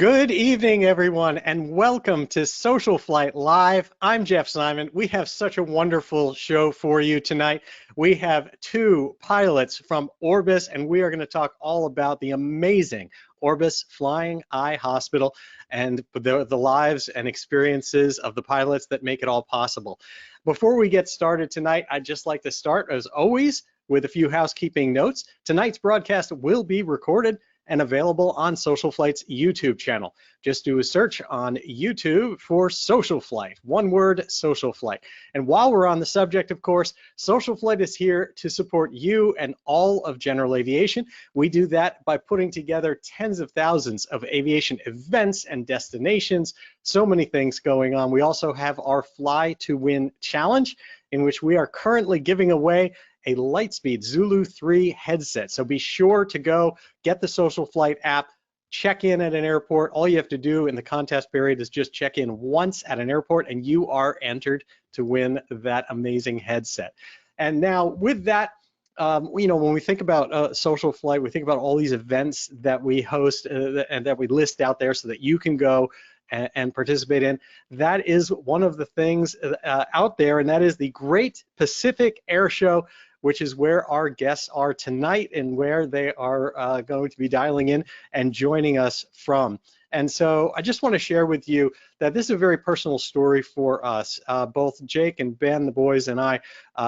Good evening, everyone, and welcome to SocialFlight Live. I'm Jeff Simon. We have such a wonderful show for you tonight. We have two pilots from Orbis, and we are going to talk all about the amazing Orbis Flying Eye Hospital and the lives and experiences of the pilots that make it all possible. Before we get started tonight, I'd just like to start, as always, with a few housekeeping notes. Tonight's broadcast will be recorded and available on SocialFlight's YouTube channel. Just do a search on YouTube for SocialFlight, one word, SocialFlight. And while we're on the subject, of course, SocialFlight is here to support you and all of General Aviation. We do that by putting together tens of thousands of aviation events and destinations, so many things going on. We also have our Fly to Win challenge, in which we are currently giving away a Lightspeed Zulu 3 headset. So be sure to go get the SocialFlight app, check in at an airport. All you have to do in the contest period is just check in once at an airport and you are entered to win that amazing headset. And now with that, when we think about SocialFlight, we think about all these events that we host and that we list out there so that you can go and participate in. That is one of the things out there, and that is the Great Pacific Air Show, which is where our guests are tonight and where they are going to be dialing in and joining us from. And so I just want to share with you that this is a very personal story for us. Both Jake and Ben, the boys, and I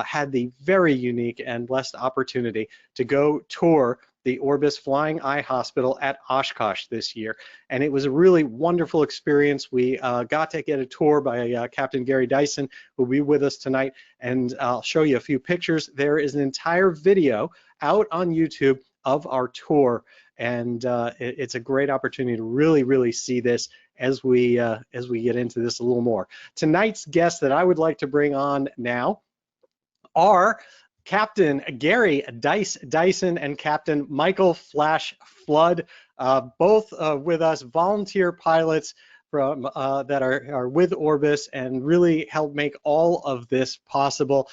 had the very unique and blessed opportunity to go tour the Orbis Flying Eye Hospital at Oshkosh this year. And it was a really wonderful experience. We got to get a tour by Captain Gary Dyson, who will be with us tonight, and I'll show you a few pictures. There is an entire video out on YouTube of our tour, and it's a great opportunity to really see this as we get into this a little more. Tonight's guests that I would like to bring on now are Captain Gary Dyson and Captain Michael Flash Flood, both with us, volunteer pilots from that are with Orbis and really help make all of this possible.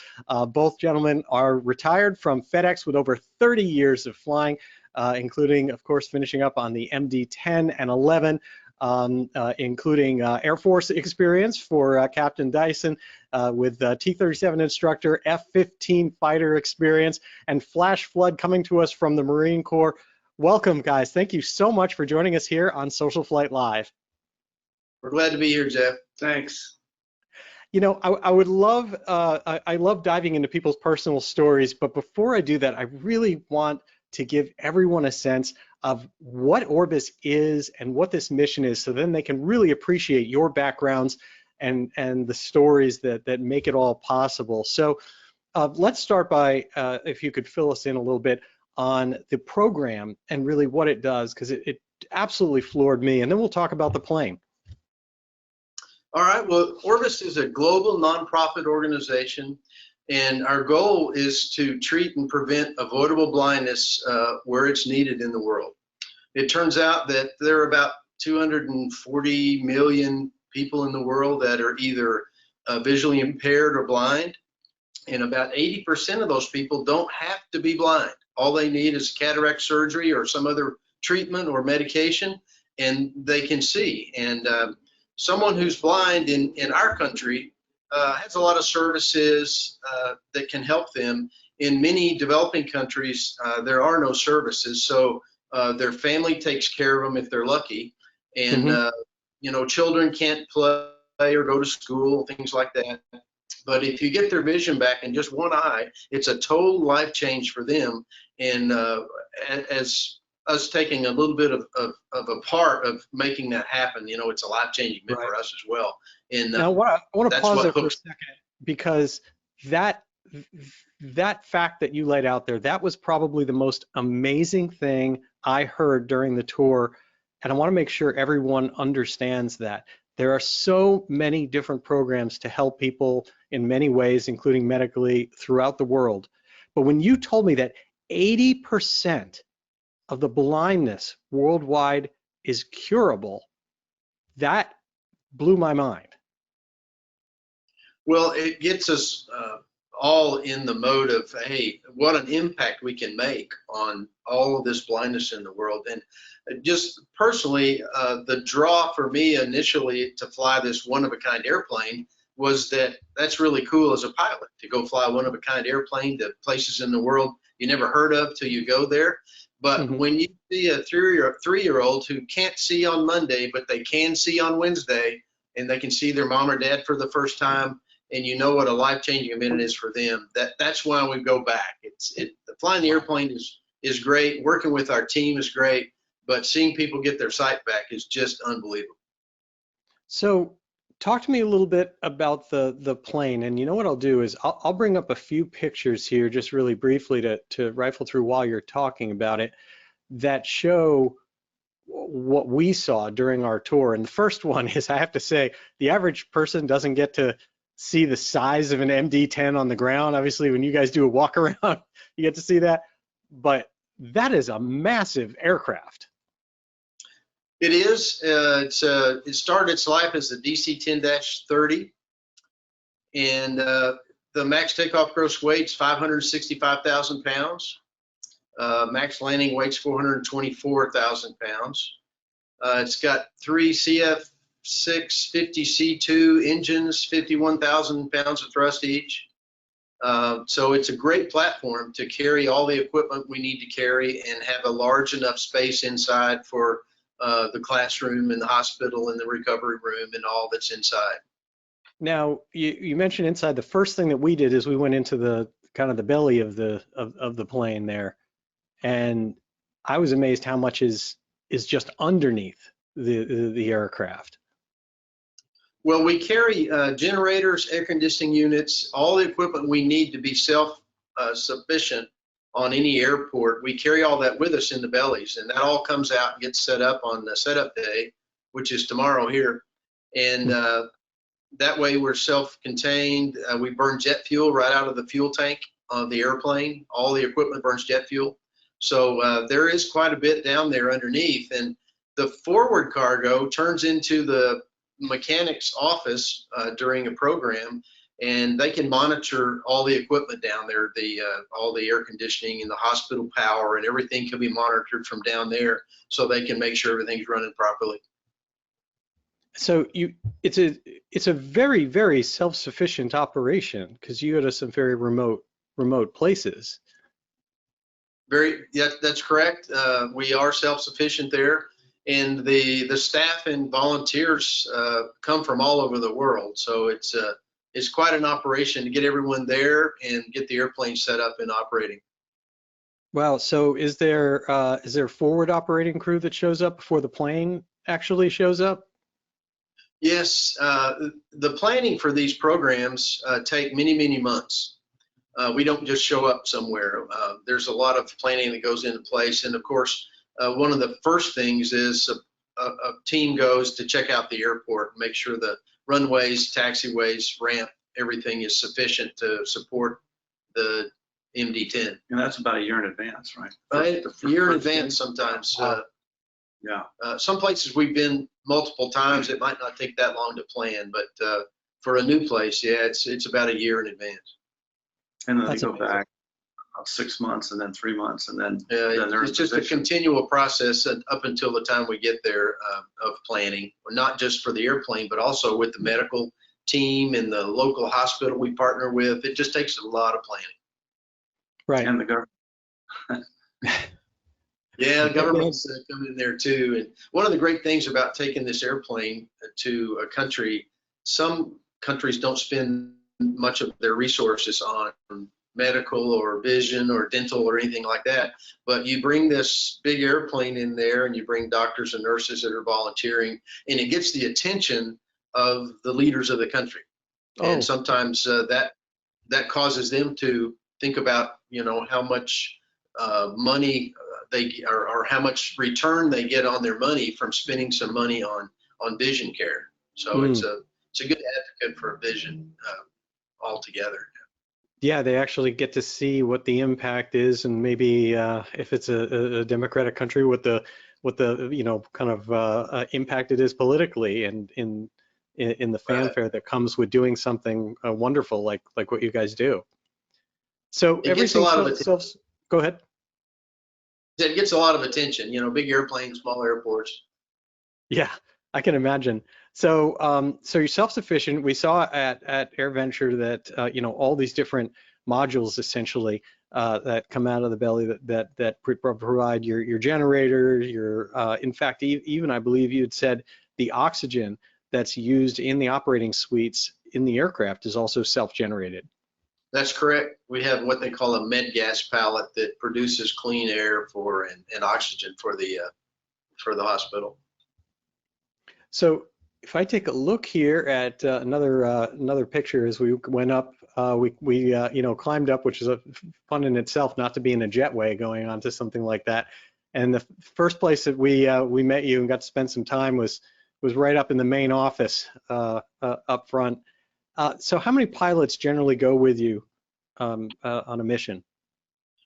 Both gentlemen are retired from FedEx with over 30 years of flying, including, of course, finishing up on the MD-10 and 11. Including Air Force experience for Captain Dyson with T-37 instructor, F-15 fighter experience, and Flash Flood coming to us from the Marine Corps. Welcome, guys. Thank you so much for joining us here on SocialFlight Live. We're glad to be here, Jeff. Thanks. You know, I would love, I love diving into people's personal stories, but before I do that, I really want to give everyone a sense of what Orbis is and what this mission is, so then they can really appreciate your backgrounds and the stories that make it all possible. So let's start by, if you could fill us in a little bit on the program and really what it does, because it absolutely floored me, and then we'll talk about the plane. All right, well, Orbis is a global nonprofit organization, and our goal is to treat and prevent avoidable blindness where it's needed in the world. It turns out that there are about 240 million people in the world that are either visually impaired or blind, and about 80% of those people don't have to be blind. All they need is cataract surgery or some other treatment or medication, and they can see. And someone who's blind in our country has a lot of services that can help them. In many developing countries, there are no services, so their family takes care of them if they're lucky. And you know, children can't play or go to school, things like that. But if you get their vision back in just one eye, it's a total life change for them. And as us taking a little bit of a part of making that happen, you know, it's a life-changing event for us as well. And now, I want to pause there for a second, because that fact that you laid out there, that was probably the most amazing thing I heard during the tour, and I want to make sure everyone understands that. There are so many different programs to help people in many ways, including medically, throughout the world. But when you told me that 80% of the blindness worldwide is curable, that blew my mind. Well, it gets us all in the mode of, hey, what an impact we can make on all of this blindness in the world. And just personally, the draw for me initially to fly this one-of-a-kind airplane was that that's really cool as a pilot, to go fly a one-of-a-kind airplane to places in the world you never heard of till you go there. But when you see a three-year-old who can't see on Monday, but they can see on Wednesday, and they can see their mom or dad for the first time, and you know what a life-changing event it is for them, that's why we go back. Flying the airplane is great. Working with our team is great, but seeing people get their sight back is just unbelievable. So talk to me a little bit about the plane. And you know what I'll do is I'll bring up a few pictures here just really briefly to rifle through while you're talking about it that show what we saw during our tour. And the first one is, I have to say, the average person doesn't get to see the size of an MD-10 on the ground. Obviously, when you guys do a walk around, you get to see that. But that is a massive aircraft. It is. It started its life as the DC-10-30, and the max takeoff gross weight's 565,000 pounds. Max landing weight's 424,000 pounds. It's got 3 CF650C2 engines, 51,000 pounds of thrust each. So it's a great platform to carry all the equipment we need to carry and have a large enough space inside for the classroom and the hospital and the recovery room and all that's inside. Now, you mentioned inside. The first thing that we did is we went into the kind of the belly of the plane there, and I was amazed how much is just underneath the aircraft. Well, we carry generators, air conditioning units, all the equipment we need to be self-sufficient on any airport. We carry all that with us in the bellies, and that all comes out and gets set up on the setup day, which is tomorrow here. And that way we're self-contained. We burn jet fuel right out of the fuel tank of the airplane. All the equipment burns jet fuel. So there is quite a bit down there underneath. And the forward cargo turns into the mechanic's office during a program, and they can monitor all the equipment down there, all the air conditioning and the hospital power and everything can be monitored from down there, so they can make sure everything's running properly. So it's a very, very self-sufficient operation, because you go to some very remote places. Yeah, that's correct. We are self-sufficient there, and the staff and volunteers come from all over the world. So it's quite an operation to get everyone there and get the airplane set up and operating. Wow. So is there a forward operating crew that shows up before the plane actually shows up? Yes. The planning for these programs take many, many months. We don't just show up somewhere. There's a lot of planning that goes into place. And of course, one of the first things is a team goes to check out the airport, make sure the runways, taxiways, ramp, everything is sufficient to support the MD-10. And that's about a year in advance, right? Right, a year in advance sometimes. Yeah. Some places we've been multiple times, it might not take that long to plan, but for a new place, yeah, it's about a year in advance. And then they That's go amazing. back 6 months and then 3 months and then It's just a continual process up until the time we get there of planning, not just for the airplane, but also with the medical team and the local hospital we partner with. It just takes a lot of planning. Right. And the government. Yeah, the government's coming in there too. And one of the great things about taking this airplane to a country, some countries don't spend much of their resources on medical or vision or dental or anything like that. But you bring this big airplane in there and you bring doctors and nurses that are volunteering, and it gets the attention of the leaders of the country. Oh. And sometimes that causes them to think about, how much money or how much return they get on their money from spending some money on vision care. So it's a good advocate for vision altogether. Yeah, they actually get to see what the impact is, and maybe if it's a democratic country, what the kind of impact it is politically, and in the fanfare that comes with doing something wonderful like what you guys do. So It gets a everything lot of go ahead. It gets a lot of attention, big airplanes, small airports. Yeah, I can imagine. So you're self-sufficient. We saw at AirVenture that all these different modules essentially that come out of the belly that provide your generator, in fact, even I believe you had said the oxygen that's used in the operating suites in the aircraft is also self-generated. That's correct. We have what they call a med gas pallet that produces clean air and oxygen for the hospital. So if I take a look here at another picture as we went up, we climbed up, which is a fun in itself, not to be in a jetway going on to something like that. And the first place that we met you and got to spend some time was right up in the main office up front. So how many pilots generally go with you on a mission?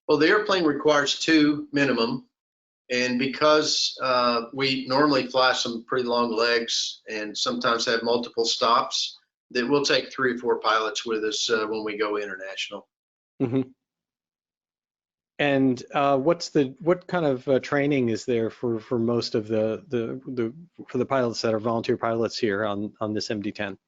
Well, the airplane requires 2 minimum. And because we normally fly some pretty long legs and sometimes have multiple stops, that we'll take 3 or 4 pilots with us when we go international. Mm-hmm. And what kind of training is there for most of for the pilots that are volunteer pilots here on this MD-10?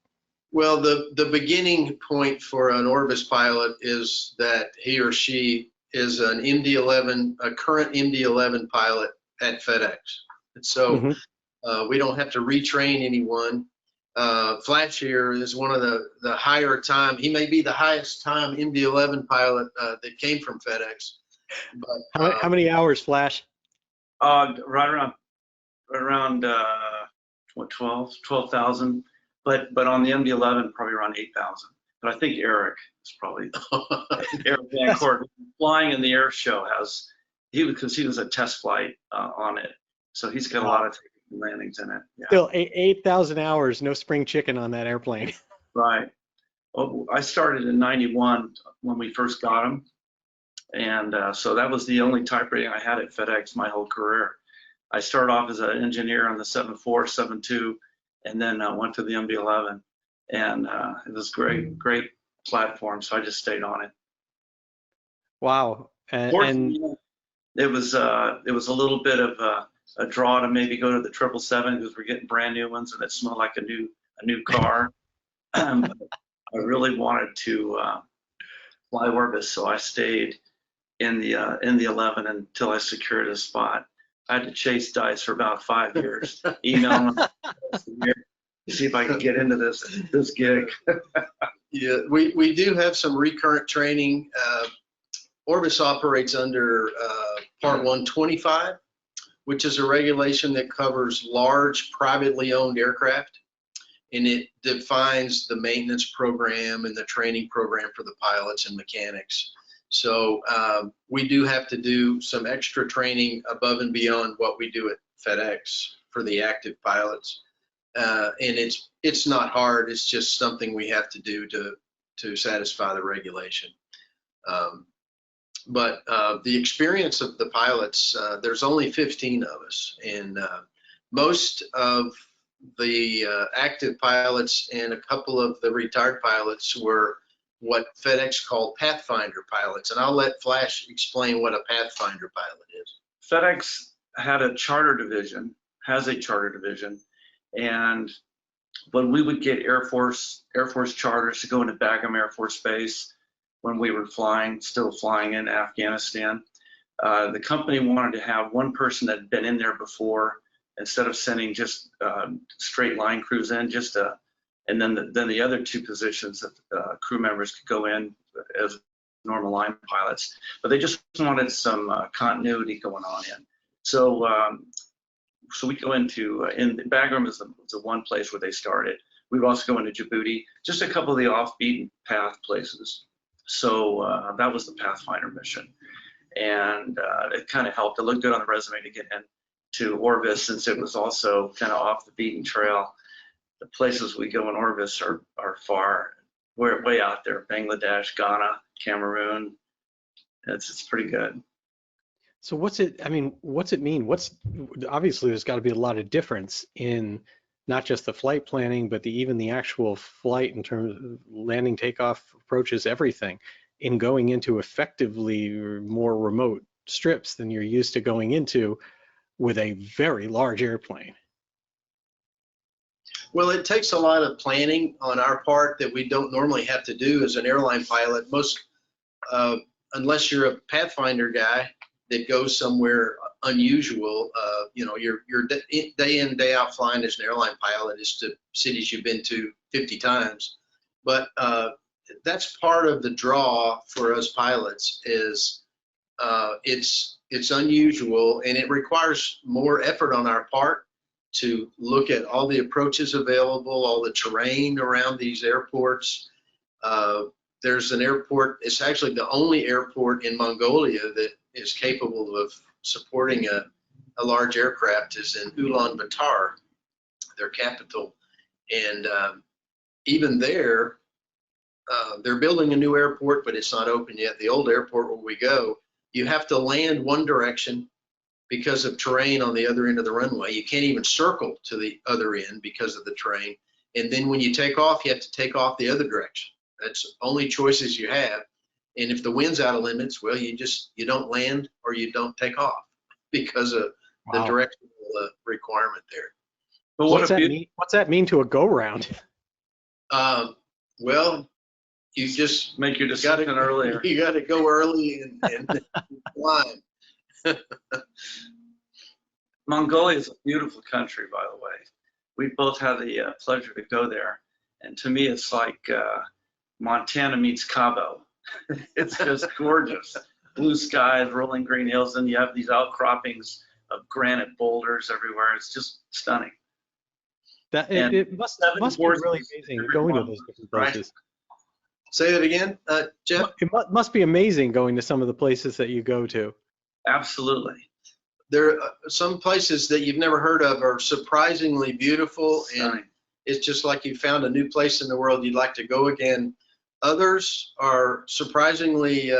Well, the beginning point for an Orbis pilot is that he or she is an MD-11, a current MD-11 pilot at FedEx. And so we don't have to retrain anyone. Flash here is one of the higher time. He may be the highest time MD-11 pilot that came from FedEx. But, how many hours, Flash? Right around 12,000. But on the MD-11, probably around 8,000. But I think Eric is probably Eric Van Court flying in the air show because he was a test flight on it, so he's got a lot of takeoff landings in it. Yeah. Still 8,000 hours, no spring chicken on that airplane. Right. Well, I started in '91 when we first got him, and so that was the only type rating I had at FedEx my whole career. I started off as an engineer on the 74, 72, and then went to the MD-11, and it was great platform, so I just stayed on it. Wow. And it was a little bit of a draw to maybe go to the 777 because we're getting brand new ones and it smelled like a new car. I really wanted to fly Orbis, so I stayed in the 11 until I secured a spot. I had to chase Dice for about 5 years, email them to see if I could get into this gig. Yeah, we do have some recurrent training. Orbis operates under Part 125, which is a regulation that covers large privately owned aircraft, and it defines the maintenance program and the training program for the pilots and mechanics. So we do have to do some extra training above and beyond what we do at FedEx for the active pilots. And it's not hard, it's just something we have to do to satisfy the regulation. But the experience of the pilots, there's only 15 of us, and most of the active pilots and a couple of the retired pilots were what FedEx called Pathfinder pilots, and I'll let Flash explain what a Pathfinder pilot is. FedEx has a charter division, and when we would get Air Force charters to go into Bagram Air Force Base, when we were still flying in Afghanistan, the company wanted to have one person that had been in there before, instead of sending just straight line crews in, and then the other 2 positions that crew members could go in as normal line pilots, but they just wanted some continuity going on in. So we go into in Bagram is the one place where they started. We would also go into Djibouti, just a couple of the off-beaten path places. So that was the Pathfinder mission, and it kind of helped. It looked good on the resume to get into Orbis, since it was also kind of off the beaten trail. The places we go in Orbis are far, we're way out there. Bangladesh, Ghana, Cameroon. It's pretty good. so what's it mean? Obviously there's got to be a lot of difference in not just the flight planning, but even the actual flight in terms of landing, takeoff, approaches, everything. in going into effectively more remote strips than you're used to going into with a very large airplane. Well, it takes a lot of planning on our part that we don't normally have to do as an airline pilot. Unless you're a Pathfinder guy that goes somewhere unusual, your day in, day out flying as an airline pilot is to cities you've been to 50 times. But that's part of the draw for us pilots is it's unusual, and it requires more effort on our part to look at all the approaches available, all the terrain around these airports. There's an airport, it's actually the only airport in Mongolia that is capable of supporting a large aircraft, is in Ulaanbaatar, their capital. And even there, they're building a new airport, but it's not open yet. The old airport where we go, you have to land one direction because of terrain on the other end of the runway. You can't even circle to the other end because of the terrain. And then when you take off, you have to take off the other direction. That's only choices you have. And if the wind's out of limits, well, you don't land or you don't take off because of the directional requirement there. But what's that mean to a go-round? Well, you just make your decision earlier. You got to go early and climb. Mongolia is a beautiful country, by the way. We both had the pleasure to go there. And to me, it's like Montana meets Cabo. It's just gorgeous. Blue skies, rolling green hills, and you have these outcroppings of granite boulders everywhere. It's just stunning. It must be really amazing going to those different places. Right. Say that again, Jeff? It must be amazing going to some of the places that you go to. Absolutely. There are some places that you've never heard of are surprisingly beautiful, and it's just like you found a new place in the world you'd like to go again. Others are surprisingly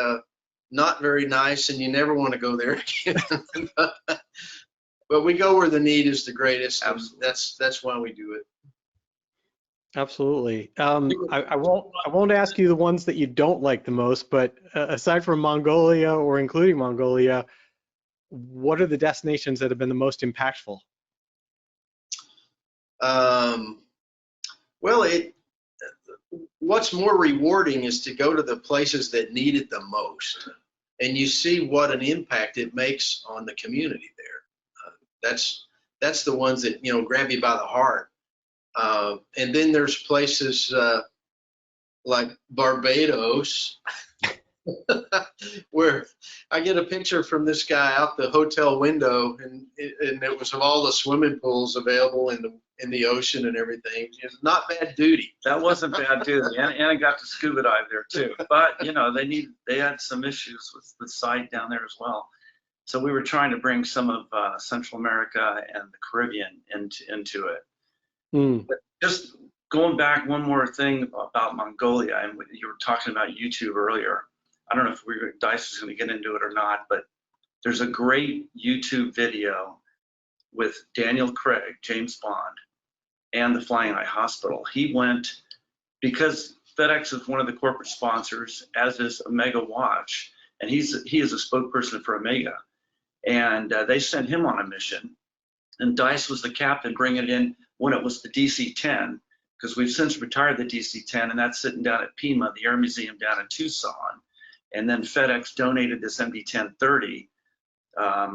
not very nice, and you never want to go there again. But we go where the need is the greatest. That's why we do it. Absolutely. I won't ask you the ones that you don't like the most, but aside from Mongolia or including Mongolia, what are the destinations that have been the most impactful? Well, what's more rewarding is to go to the places that need it the most, and you see what an impact it makes on the community there. That's the ones that grab you by the heart. And then there's places like Barbados, where I get a picture from this guy out the hotel window, and it was of all the swimming pools available in the ocean and everything. It's not bad duty. That wasn't bad duty, and I got to scuba dive there too. But they had some issues with the site down there as well. So we were trying to bring some of Central America and the Caribbean into it. But just going back, one more thing about Mongolia, and you were talking about YouTube earlier. I don't know if Dyson is going to get into it or not, but there's a great YouTube video with Daniel Craig, James Bond, and the Flying Eye Hospital. He went, because FedEx is one of the corporate sponsors, as is Omega Watch, and he is a spokesperson for Omega. And they sent him on a mission, and Dice was the captain, bringing it in when it was the DC-10, because we've since retired the DC-10, and that's sitting down at Pima, the Air Museum down in Tucson. And then FedEx donated this MD-1030,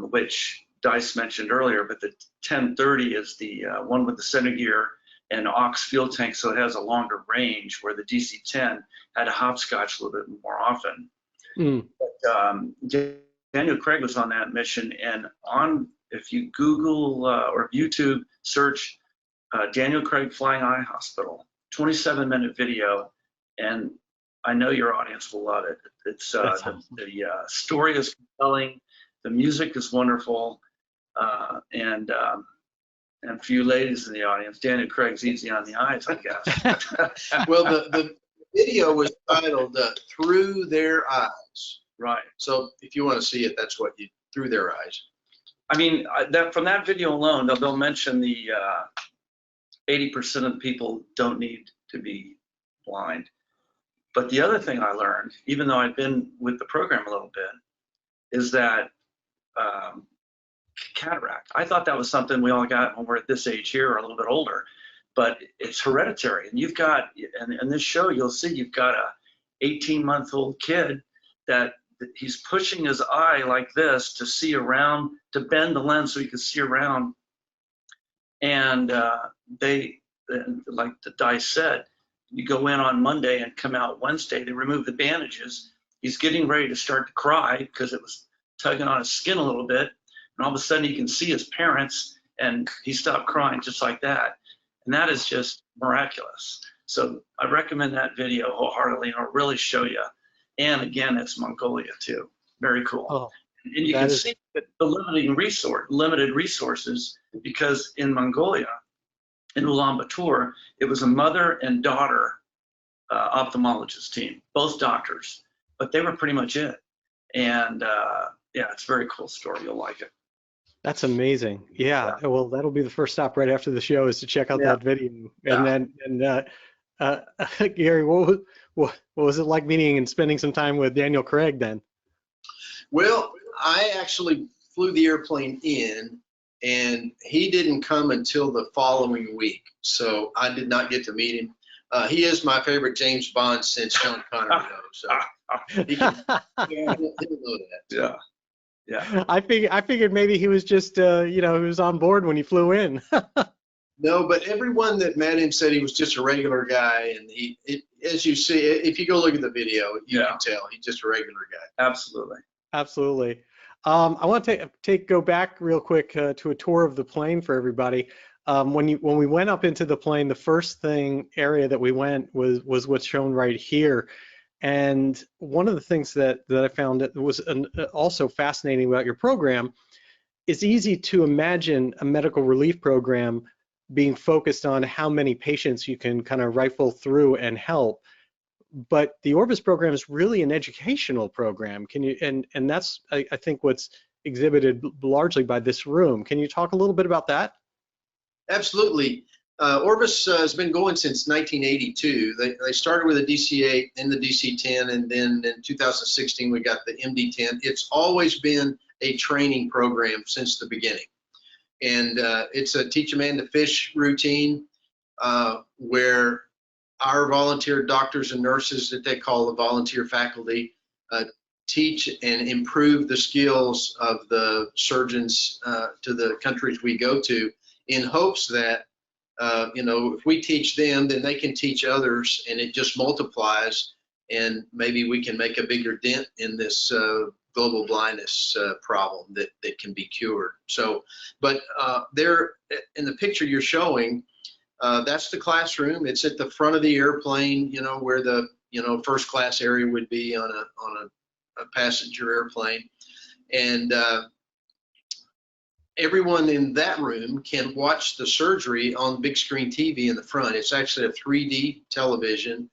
which Dice mentioned earlier, but the 1030 is the one with the center gear and aux fuel tank, so it has a longer range, where the DC-10 had to hopscotch a little bit more often. But, Daniel Craig was on that mission, and if you Google or YouTube search Daniel Craig Flying Eye Hospital, 27-minute video, and I know your audience will love it. It's the story is compelling, the music is wonderful, and for you ladies in the audience, Daniel Craig's easy on the eyes, I guess. Well, the video was titled "Through Their Eyes." Right. So if you want to see it, that's what you through their eyes. I mean, from that video alone, they'll mention the 80% of the people don't need to be blind. But the other thing I learned, even though I'd been with the program a little bit, is that cataract. I thought that was something we all got when we're at this age here or a little bit older, but it's hereditary. And you've got, and in this show, you'll see you've got a 18-month-old kid that he's pushing his eye like this to see around, to bend the lens so he can see around. And like the Dice said, you go in on Monday and come out Wednesday, they remove the bandages. He's getting ready to start to cry because it was tugging on his skin a little bit. And all of a sudden he can see his parents and he stopped crying just like that. And that is just miraculous. So I recommend that video wholeheartedly, and it'll really show you. And again, it's Mongolia too. Very cool. Oh, and you can see that the limited resources, because in Mongolia, in Ulaanbaatar, it was a mother and daughter ophthalmologist team, both doctors, but they were pretty much it. And yeah, it's a very cool story. You'll like it. That's amazing. Yeah. Well, that'll be the first stop right after the show, is to check out that video. And then, Gary, what was it like meeting and spending some time with Daniel Craig then? Well, I actually flew the airplane in, and he didn't come until the following week, so I did not get to meet him. He is my favorite James Bond since Sean Connery, though, so he'll know that. Yeah. Yeah. I figured maybe he was just, he was on board when he flew in. No, but everyone that met him said he was just a regular guy, and as you see, if you go look at the video, you can tell he's just a regular guy. Absolutely. Absolutely. I want to go back real quick to a tour of the plane for everybody. When we went up into the plane, the first area that we went was what's shown right here. And one of the things that I found that was also fascinating about your program, it's easy to imagine a medical relief program being focused on how many patients you can kind of rifle through and help. But the Orbis program is really an educational program. Can you, and that's, I think, what's exhibited largely by this room. Can you talk a little bit about that? Absolutely. Orbis has been going since 1982. They started with a DC-8, then the DC-10, and then in 2016 we got the MD-10. It's always been a training program since the beginning. And it's a teach a man to fish routine where our volunteer doctors and nurses, that they call the volunteer faculty, teach and improve the skills of the surgeons to the countries we go to, in hopes that if we teach them, then they can teach others, and it just multiplies, and maybe we can make a bigger dent in this global blindness problem that can be cured. So, but there in the picture you're showing, that's the classroom. It's at the front of the airplane, where the first class area would be on a passenger airplane, and everyone in that room can watch the surgery on big screen TV in the front. It's actually a 3D television,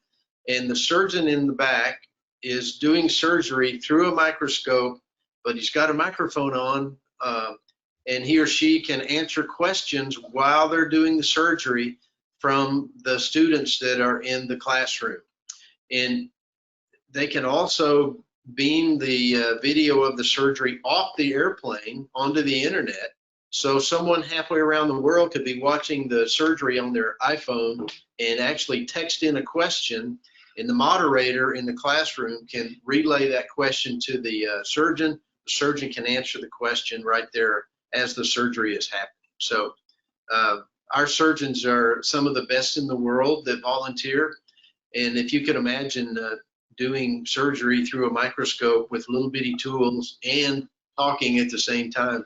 and the surgeon in the back is doing surgery through a microscope, but he's got a microphone on, and he or she can answer questions while they're doing the surgery from the students that are in the classroom. And they can also beam the video of the surgery off the airplane onto the internet. So someone halfway around the world could be watching the surgery on their iPhone and actually text in a question, and the moderator in the classroom can relay that question to the surgeon. The surgeon can answer the question right there as the surgery is happening. So our surgeons are some of the best in the world that volunteer. And if you could imagine doing surgery through a microscope with little bitty tools and talking at the same time,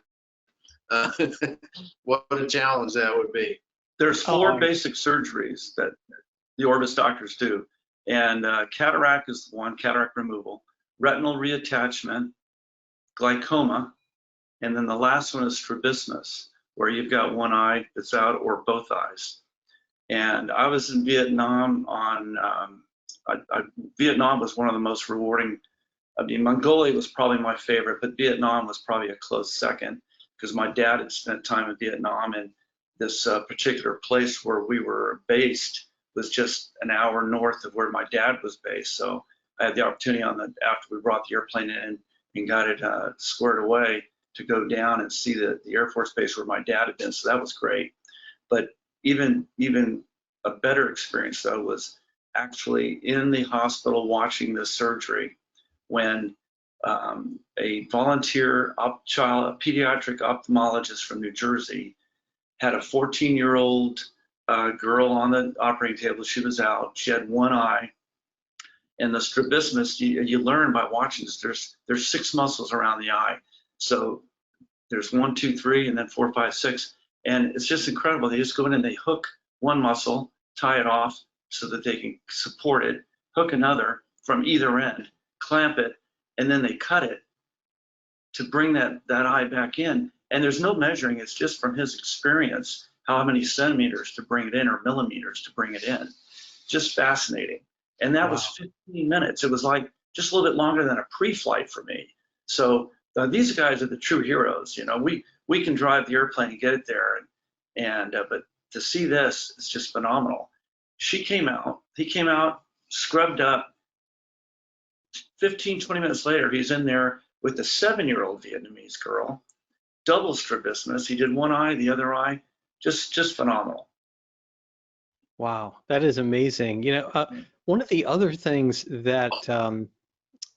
what a challenge that would be. There's four basic surgeries that the Orbis doctors do. And cataract is one, cataract removal, retinal reattachment, glaucoma, and then the last one is strabismus, where you've got one eye that's out or both eyes. And I was in Vietnam on, Vietnam was one of the most rewarding. I mean, Mongolia was probably my favorite, but Vietnam was probably a close second, because my dad had spent time in Vietnam, and this particular place where we were based was just an hour north of where my dad was based. So I had the opportunity after we brought the airplane in and got it squared away, to go down and see the Air Force Base where my dad had been. So that was great. But even a better experience though was actually in the hospital watching the surgery when a volunteer pediatric ophthalmologist from New Jersey had a 14-year-old girl on the operating table. She was out. She had one eye, and the strabismus. You learn by watching this. There's 6 muscles around the eye. So there's 1, 2, 3, and then 4, 5, 6, and it's just incredible. They just go in and they hook one muscle, tie it off so that they can support it, hook another from either end, clamp it, and then they cut it to bring that eye back in. And there's no measuring, it's just from his experience, how many centimeters to bring it in or millimeters to bring it in. Just fascinating. And that was 15 minutes. It was like just a little bit longer than a pre-flight for me. So these guys are the true heroes. You know, we can drive the airplane and get it there, but to see this is just phenomenal. He came out, scrubbed up. 15, 20 minutes later, he's in there with a 7-year-old Vietnamese girl, double strabismus. He did one eye, the other eye, just phenomenal. Wow, that is amazing. You know, one of the other things that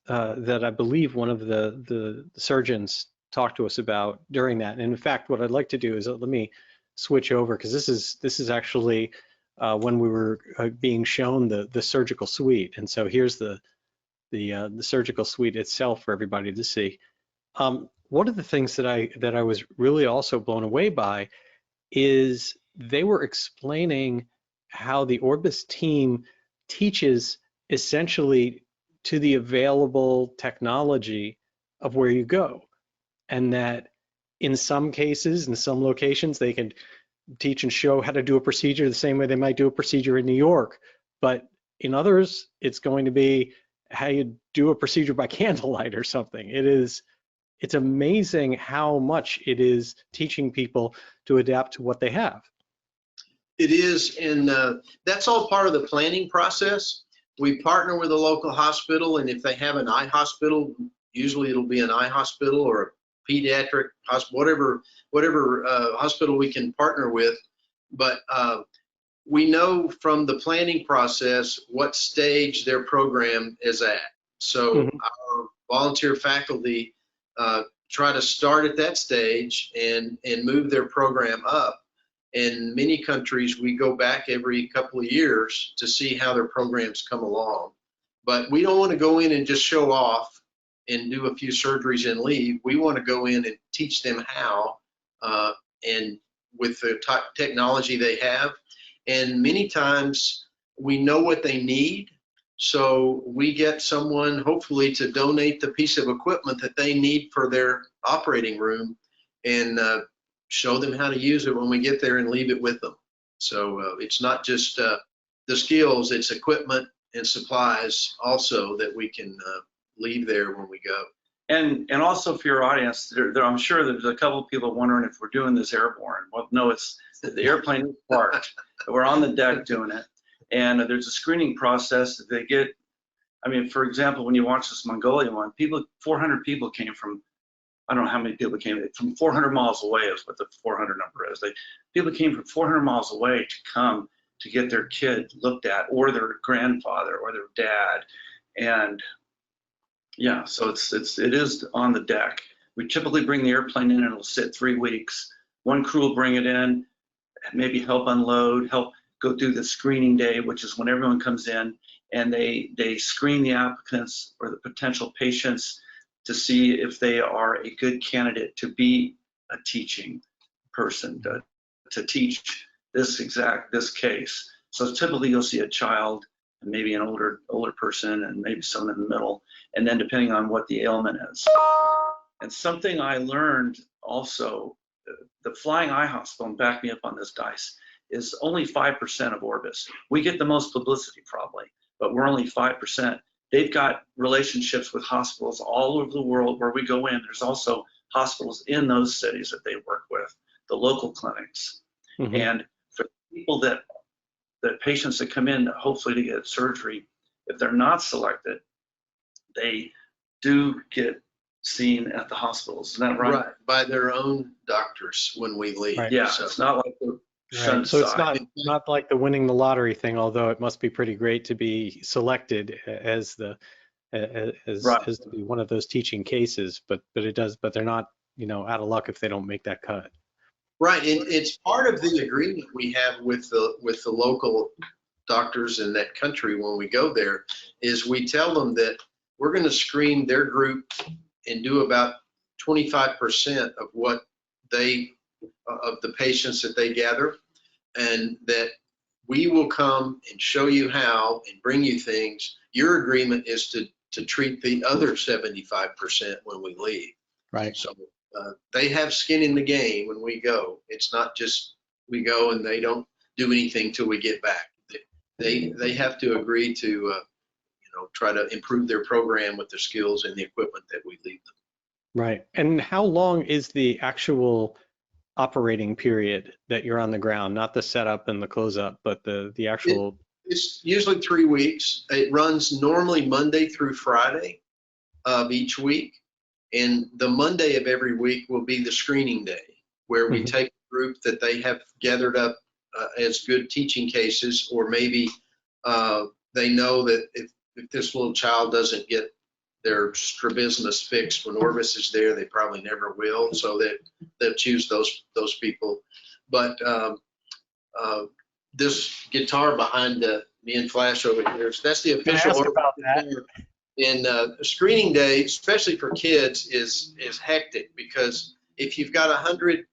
that I believe one of the surgeons talked to us about during that, and in fact, what I'd like to do is let me switch over, because this is actually when we were being shown the surgical suite, and so here's the surgical suite itself for everybody to see. One of the things that I was really also blown away by is they were explaining how the Orbis team teaches essentially to the available technology of where you go, and that in some cases, in some locations, they can teach and show how to do a procedure the same way they might do a procedure in New York, but in others, it's going to be how you do a procedure by candlelight or something. It's amazing how much it is teaching people to adapt to what they have. It is, and that's all part of the planning process. We partner with a local hospital, and if they have an eye hospital, usually it'll be an eye hospital or a pediatric hospital, whatever hospital we can partner with. But we know from the planning process what stage their program is at. So our volunteer faculty try to start at that stage and move their program up. In many countries, we go back every couple of years to see how their programs come along. But we don't want to go in and just show off and do a few surgeries and leave. We want to go in and teach them how, and with the technology they have. And many times we know what they need, so we get someone hopefully to donate the piece of equipment that they need for their operating room, and show them how to use it when we get there and leave it with them. So it's not just the skills, it's equipment and supplies also that we can leave there when we go. And also for your audience, I'm sure there's a couple of people wondering if we're doing this airborne. Well, no, it's the airplane is parked. We're on the deck doing it, and there's a screening process that they get. I mean, for example, when you watch this Mongolia one, 400 people came from, I don't know how many people came from 400 miles away is what the 400 number is. People came from 400 miles away to come to get their kid looked at, or their grandfather, or their dad, and yeah, so it is on the deck. We typically bring the airplane in and it'll sit 3 weeks. One crew will bring it in, maybe help unload, help go through the screening day, which is when everyone comes in, and they screen the applicants or the potential patients to see if they are a good candidate to be a teaching person, to teach this case. So typically you'll see a child and maybe an older person and maybe someone in the middle, and then depending on what the ailment is. And something I learned also, the Flying Eye Hospital, and back me up on this, Dice, is only 5% of Orbis. We get the most publicity probably, but we're only 5%. They've got relationships with hospitals all over the world where we go in. There's also hospitals in those cities that they work with, the local clinics. And for people that that patients that come in hopefully to get surgery, if they're not selected, they do get seen at the hospitals. Isn't that right? Right, by their own doctors when we leave. Right. Yeah, So, it's not like the Right. So it's side. not like the winning the lottery thing, although it must be pretty great to be selected as Right. as to be one of those teaching cases, but they're not, out of luck if they don't make that cut. right, it's part of the agreement we have with the local doctors in that country when we go there, is we tell them that we're going to screen their group and do about 25% of what of the patients that they gather, and that we will come and show you how and bring you things. Your agreement is to treat the other 75% when we leave. Right. So they have skin in the game when we go. It's not just we go and they don't do anything till we get back. They have to agree to try to improve their program with the skills and the equipment that we leave them. Right. And how long is the actual operating period that you're on the ground? Not the setup and the close up, but the actual. It's usually 3 weeks. It runs normally Monday through Friday of each week. And the Monday of every week will be the screening day, where we take a group that they have gathered up as good teaching cases, or maybe they know that if this little child doesn't get their strabismus fixed when Orbis is there, they probably never will. So they'll choose those people. But this guitar behind me and Flash over here, so that's the official Ask about that. And screening day, especially for kids, is hectic, because if you've got 100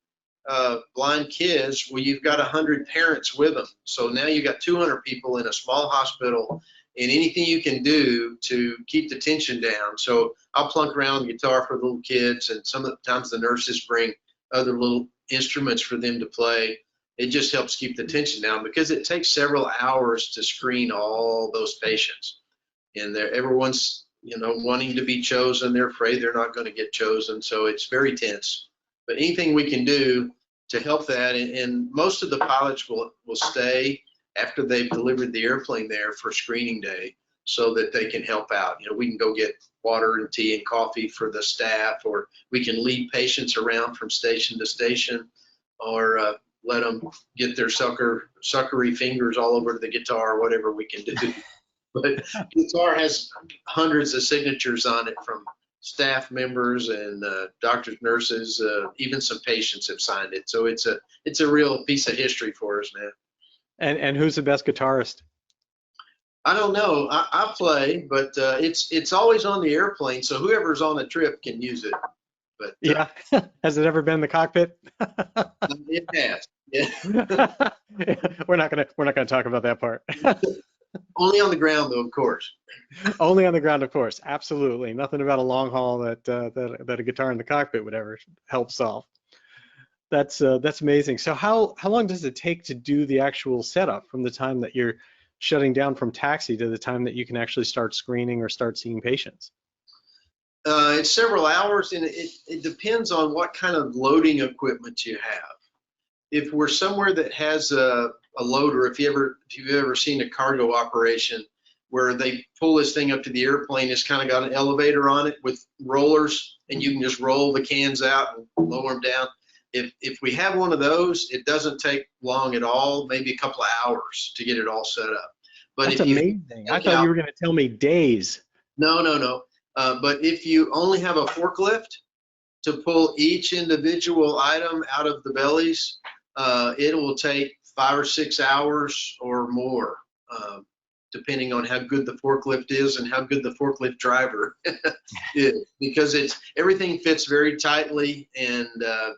blind kids, well, you've got 100 parents with them. So now you've got 200 people in a small hospital, and anything you can do to keep the tension down. So I'll plunk around the guitar for little kids, and sometimes the nurses bring other little instruments for them to play. It just helps keep the tension down, because it takes several hours to screen all those patients. And everyone's, wanting to be chosen. They're afraid they're not going to get chosen. So it's very tense. But anything we can do to help that, and most of the pilots will stay after they've delivered the airplane there for screening day, so that they can help out. We can go get water and tea and coffee for the staff, or we can lead patients around from station to station, or let them get their suckery fingers all over the guitar, whatever we can do. But guitar has hundreds of signatures on it from staff members and doctors, nurses, even some patients have signed it. So it's a real piece of history for us, man. And who's the best guitarist? I don't know. I play, but it's always on the airplane, so whoever's on the trip can use it. But yeah, has it ever been in the cockpit? It has. Yeah. We're not gonna talk about that part. Only on the ground, though, of course. Only on the ground, of course. Absolutely, nothing about a long haul that a guitar in the cockpit would ever help solve. That's amazing. So how long does it take to do the actual setup from the time that you're shutting down from taxi to the time that you can actually start screening or start seeing patients? It's several hours, and it depends on what kind of loading equipment you have. If we're somewhere that has a loader, if you've ever seen a cargo operation where they pull this thing up to the airplane, it's kind of got an elevator on it with rollers, and you can just roll the cans out and lower them down. If we have one of those, it doesn't take long at all, maybe a couple of hours to get it all set up. But that's amazing. I thought you were going to tell me days. No. But if you only have a forklift to pull each individual item out of the bellies, it will take 5 or 6 hours or more, depending on how good the forklift is and how good the forklift driver is, because everything fits very tightly, and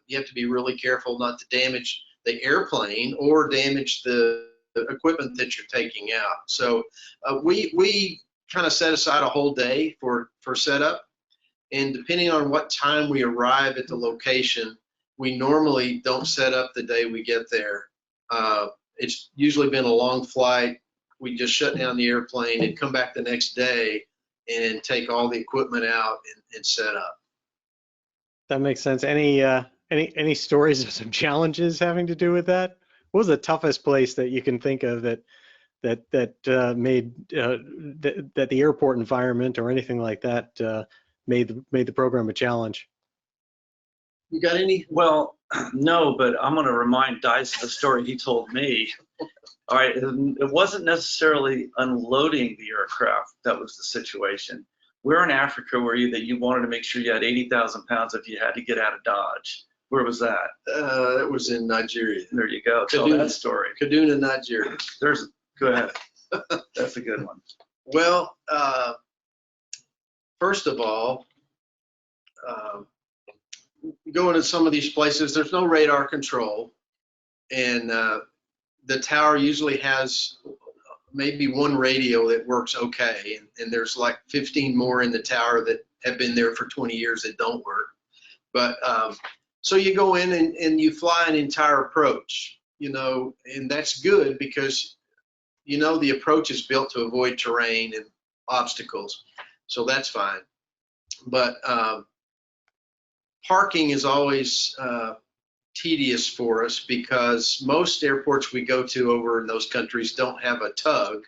you have to be really careful not to damage the airplane or damage the equipment that you're taking out. So we kind of set aside a whole day for setup, and depending on what time we arrive at the location, we normally don't set up the day we get there. It's usually been a long flight. We just shut down the airplane and come back the next day and take all the equipment out and set up. That makes sense. Any stories of some challenges having to do with that? was the toughest place that you can think of that made that the airport environment or anything like that made the program a challenge? You got any? Well, no, but I'm going to remind Dyson the story he told me. All right, it wasn't necessarily unloading the aircraft that was the situation. We're in Africa where you wanted to make sure you had 80,000 pounds if you had to get out of Dodge. Where was that? That was in Nigeria. There you go. Tell Kaduna. that story. Kaduna, Nigeria. Go ahead. That's a good one. Well, first of all, going to some of these places, there's no radar control, and the tower usually has maybe one radio that works okay, and there's like 15 more in the tower that have been there for 20 years that don't work. But so you go in and you fly an entire approach, and that's good because the approach is built to avoid terrain and obstacles, so that's fine. But parking is always tedious for us because most airports we go to over in those countries don't have a tug.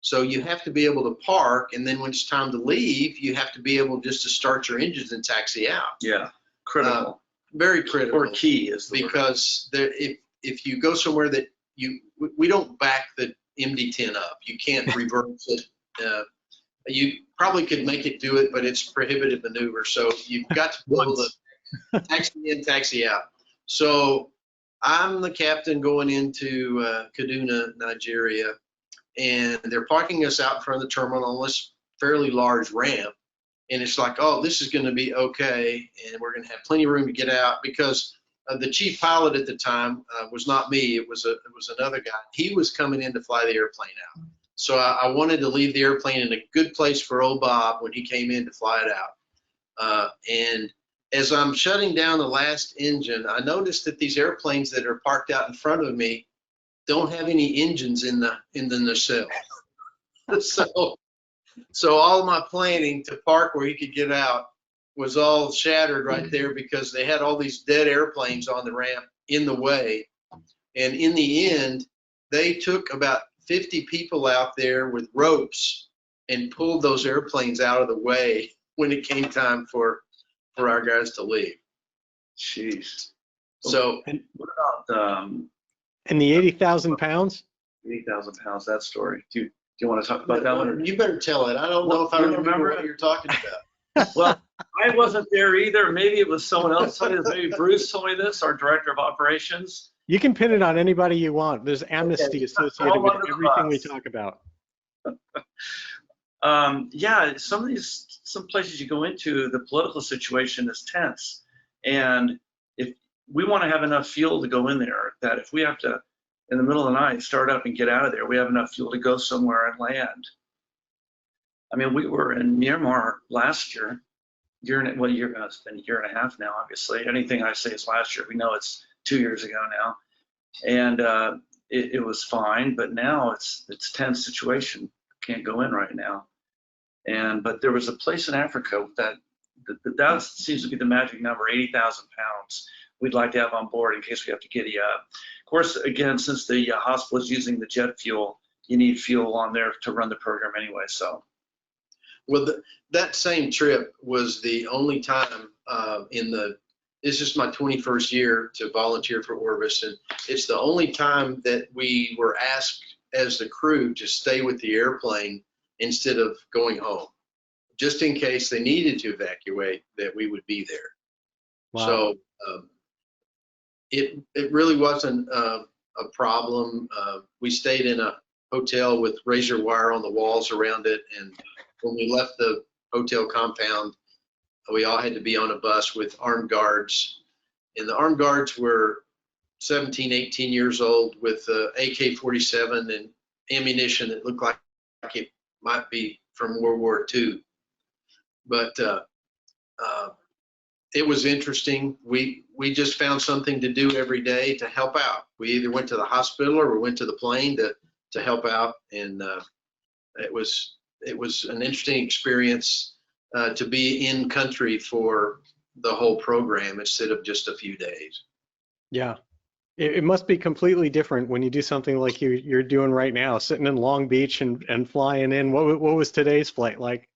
So you have to be able to park, and then when it's time to leave, you have to be able just to start your engines and taxi out. Yeah, critical. Very critical. Or key is the because if you go somewhere that we don't back the MD-10 up. You can't reverse it. You probably could make it do it, but it's prohibitive maneuver. So you've got to be able to taxi in, taxi out. So I'm the captain going into Kaduna, Nigeria, and they're parking us out in front of the terminal on this fairly large ramp. And it's like, oh, this is going to be okay, and we're going to have plenty of room to get out because the chief pilot at the time was not me. It was another guy. He was coming in to fly the airplane out. So I wanted to leave the airplane in a good place for old Bob when he came in to fly it out. And as I'm shutting down the last engine, I noticed that these airplanes that are parked out in front of me don't have any engines in the nacelle. So all my planning to park where he could get out was all shattered right there because they had all these dead airplanes on the ramp in the way. And in the end, they took about 50 people out there with ropes and pulled those airplanes out of the way when it came time for our guys to leave. Jeez. So what about and the 80,000 pounds? 80,000 pounds, that story. Do you want to talk about that one? You better tell it. I don't know if I remember what you're talking about. Well, I wasn't there either. Maybe it was someone else told me this. Maybe Bruce told me this, our director of operations. You can pin it on anybody you want. There's amnesty associated with everything we talk about. Yeah, some places you go into, the political situation is tense. And if we want to have enough fuel to go in there, that if we have to, in the middle of the night, start up and get out of there, we have enough fuel to go somewhere and land. I mean, we were in Myanmar last year. It's been a year and a half now, obviously. Anything I say is last year. We know it's 2 years ago now. And it was fine, but now it's tense situation. Can't go in right now. But there was a place in Africa that seems to be the magic number, 80,000 pounds. We'd like to have on board in case we have to giddy up. Of course, again, since the hospital is using the jet fuel, you need fuel on there to run the program anyway. So, well, that same trip was the only time this is my 21st year to volunteer for Orbis, and it's the only time that we were asked as the crew to stay with the airplane instead of going home, just in case they needed to evacuate, that we would be there. Wow. So it really wasn't a problem. We stayed in a hotel with razor wire on the walls around it, and when we left the hotel compound, we all had to be on a bus with armed guards, and the armed guards were 17, 18 years old with AK-47 and ammunition that looked like it might be from World War II. But it was interesting. We just found something to do every day to help out. We either went to the hospital or we went to the plane to help out, and it was an interesting experience to be in country for the whole program instead of just a few days. Yeah, It must be completely different when you do something like you're doing right now, sitting in Long Beach and flying in. What was today's flight like?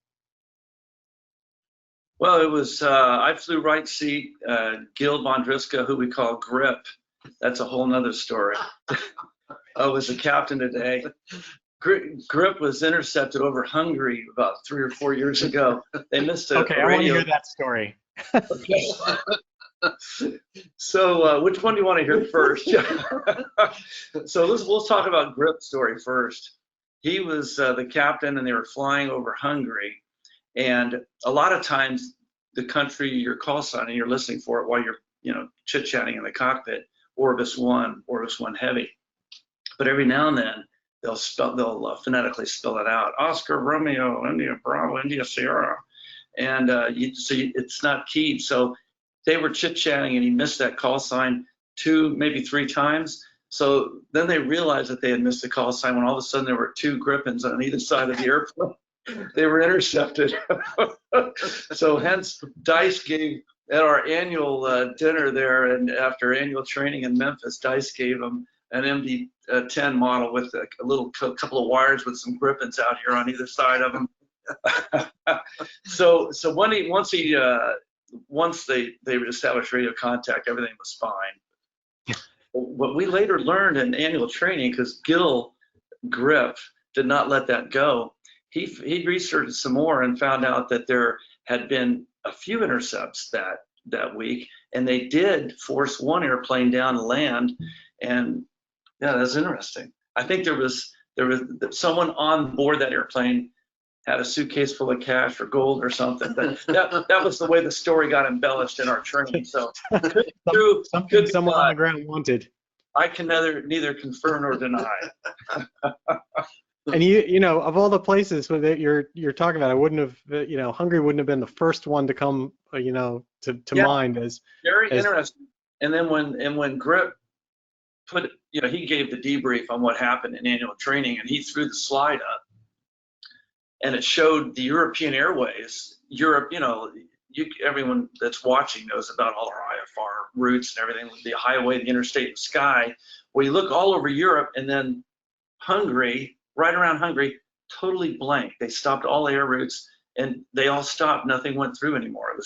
Well, it was, I flew right seat, Gil Bondriska, who we call Grip. That's a whole nother story. I was the captain today. Grip was intercepted over Hungary about 3 or 4 years ago. They missed a Okay, I want to radio. hear that story. Okay. So which one do you want to hear first? So we'll talk about Grip's story first. He was the captain, and they were flying over Hungary. And a lot of times, the country you're call signing, you're listening for it while you're, chit-chatting in the cockpit. Orbis 1, Orbis 1 Heavy. But every now and then, they'll phonetically spell it out. Oscar Romeo, India Bravo, India Sierra, and it's not keyed. So they were chit-chatting, and he missed that call sign 2, maybe 3 times. So then they realized that they had missed the call sign when all of a sudden there were 2 Griffins on either side of the airplane. They were intercepted. So hence, Dice gave, at our annual dinner there, and after annual training in Memphis, Dice gave them an MD-10 model with a little couple of wires with some Griffins out here on either side of them. So once they established radio contact, everything was fine. What we later learned in annual training, because Gil Grip did not let that go, he researched some more and found out that there had been a few intercepts that week, and they did force one airplane down to land. And yeah, that's interesting. I think there was someone on board that airplane had a suitcase full of cash or gold or something. That was the way the story got embellished in our training. So something someone on the ground wanted. I can neither confirm nor deny. And of all the places that you're talking about, I wouldn't have, Hungary wouldn't have been the first one to come, to mind as very interesting. And then when Grip he gave the debrief on what happened in annual training, and he threw the slide up, and it showed the European Airways. Europe, everyone that's watching knows about all our IFR routes and everything, the highway, the interstate, and sky. Well, you look all over Europe, and then Hungary, right around Hungary, totally blank. They stopped all air routes, and they all stopped. Nothing went through anymore. It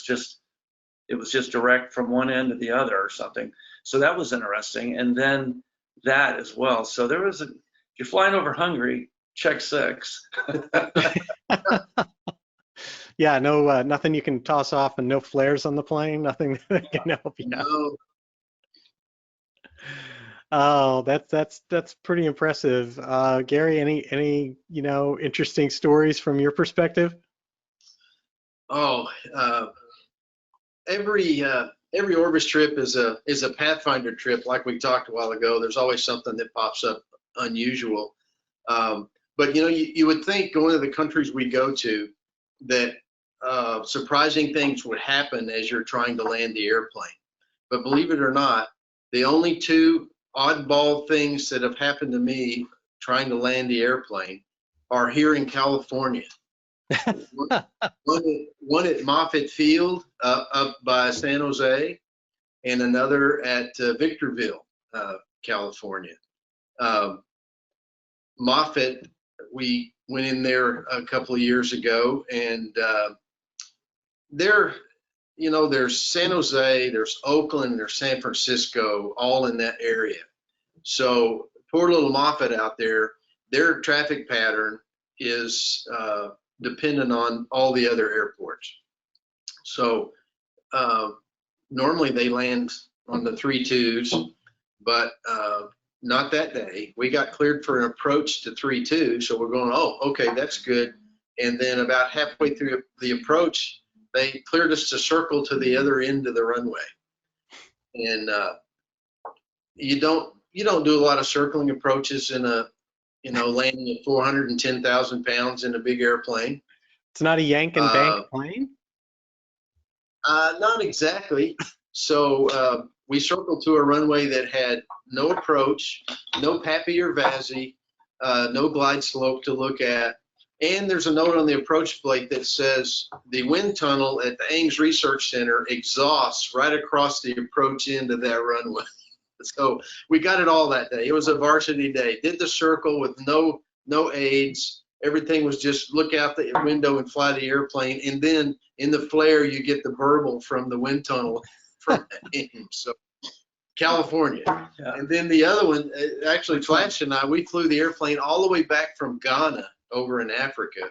was just direct from one end to the other or something. So that was interesting. And then that as well. So if you're flying over Hungary, check 6. Yeah, no, nothing you can toss off, and no flares on the plane. Nothing that can help you out. No. Oh, that's pretty impressive. Gary, any interesting stories from your perspective? Oh, every Orbis trip is a Pathfinder trip, like we talked a while ago. There's always something that pops up unusual. But you would think, going to the countries we go to, that surprising things would happen as you're trying to land the airplane. But believe it or not, the only 2 oddball things that have happened to me trying to land the airplane are here in California. one at Moffett Field up by San Jose, and another at Victorville, California. Moffett, we went in there a couple of years ago, and there's San Jose, there's Oakland, there's San Francisco, all in that area. So poor little Moffett out there, their traffic pattern is dependent on all the other airports. So normally they land on the 3-2s, but not that day. We got cleared for an approach to 3-2, so we're going, oh, okay, that's good. And then about halfway through the approach, they cleared us to circle to the other end of the runway. And you don't do a lot of circling approaches in landing at 410,000 pounds in a big airplane. It's not a yank and bank plane? Not exactly. So we circled to a runway that had no approach, no PAPI or VASI, no glide slope to look at. And there's a note on the approach plate that says the wind tunnel at the Ames Research Center exhausts right across the approach end of that runway. So we got it all that day. It was a varsity day. Did the circle with no aids. Everything was just look out the window and fly the airplane. And then in the flare, you get the burble from the wind tunnel from so California. Yeah. And then the other one, actually Flash and I, we flew the airplane all the way back from Ghana over in Africa.